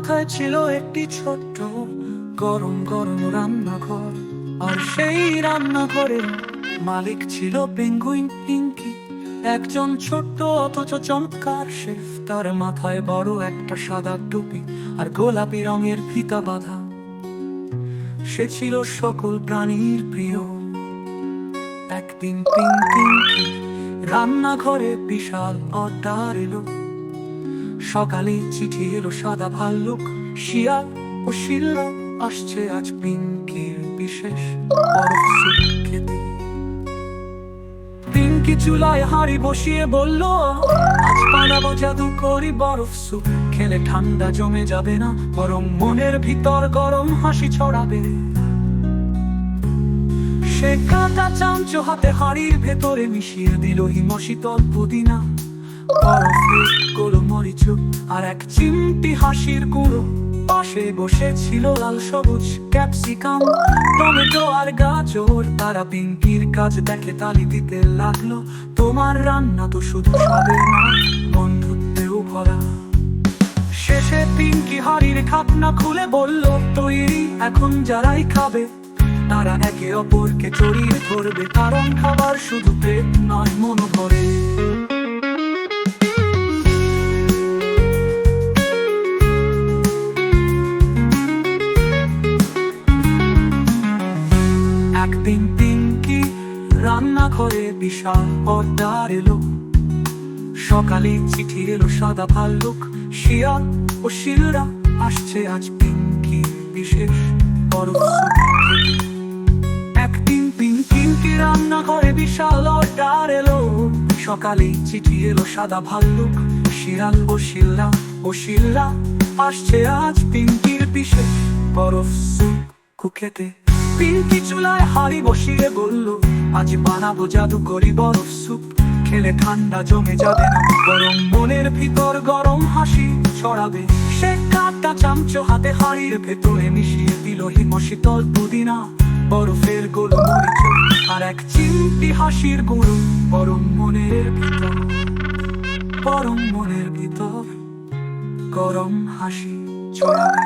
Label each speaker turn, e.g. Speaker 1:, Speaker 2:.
Speaker 1: মাথায় ছিল একটি ছোট্ট গরম গরম রান্নাঘর, আর সেই রান্নাঘরের মালিক ছিল পেঙ্গুইন পিঙ্কি, একজন ছোট্ট অথচ চমৎকার শেফ। তার মাথায় বড় একটা সাদা টুপি আর গোলাপি রঙের ফিতা বাঁধা। সে ছিল সকল প্রাণীর প্রিয়। একদিন পিঙ্কি রান্নাঘরে বিশাল অর্ডার এলো। সকালে চিঠি এলো, সাদা ভাল্লুক, শিয়াল ও শিল্লা আসছে আজ পিঙ্কির বিশেষ বরফ স্যুপ খেতে। পিঙ্কি চুলায় হাঁড়ি বসিয়ে বলল, আজ বানাবো জাদুকরি বরফ স্যুপ। খেলে ঠান্ডা জমে যাবে না, বরং মনের ভিতর গরম হাসি ছড়াবে। সে কাঁটা চামচো হাতে হাঁড়ির ভেতরে মিশিয়ে দিল হিমশীতল পুদিনা, বরফের গোলমরিচ আর এক চিমটি হাসির গুঁড়ো। পাশে বসে ছিল লাল সবুজ ক্যাপসিকাম, টমেটো আর গাজর। তারা পিঙ্কির কাজ দেখে তালি দিতে লাগলো। তোমার রান্না তো শুধু স্বাদে না, বন্ধুত্বেও ভরা। শেষে পিঙ্কি হাঁড়ির ঢাকনা খুলে বলল, তৈরি। এখন যারাই খাবে তারা একে অপরকে জড়িয়ে ধরবে, কারণ খাবার শুধু পেট নয়, মন ভরে। একদিন পিঙ্কি রান্নাঘরে বিশাল অর্ডার এলো। সকালে চিঠি এলো, সাদা ভাল্লুক, শিয়াল ও শিলরা আসছে আজ পিঙ্কি বিশেষ বরফ স্যুপ খেতে। একদিন পিঙ্কি রান্নাঘরে বিশাল অর্ডার এলো। সকালে চিঠি এলো, সাদা ভাল্লুক, শিয়াল ও শিলরা আসছে আজ পিঙ্কির বিশেষ বরফ স্যুপ খেতে। পিঙ্কি চুলায় হাঁড়ি বসিয়ে বলল, আজ বানাবো জাদুকরি বরফ স্যুপ। খেলে ঠান্ডা জমে যাবে না, বরং মনের ভিতর গরম হাসি ছড়াবে। সে কাঁটা চামচো হাতে হাঁড়ির ভেতরে মিশিয়ে দিল হিমশীতল পুদিনা, বরফের গোলমরিচ আর এক চিমটি হাসির গুঁড়ো। বরং মনের ভিতর গরম হাসি ছড়াবে।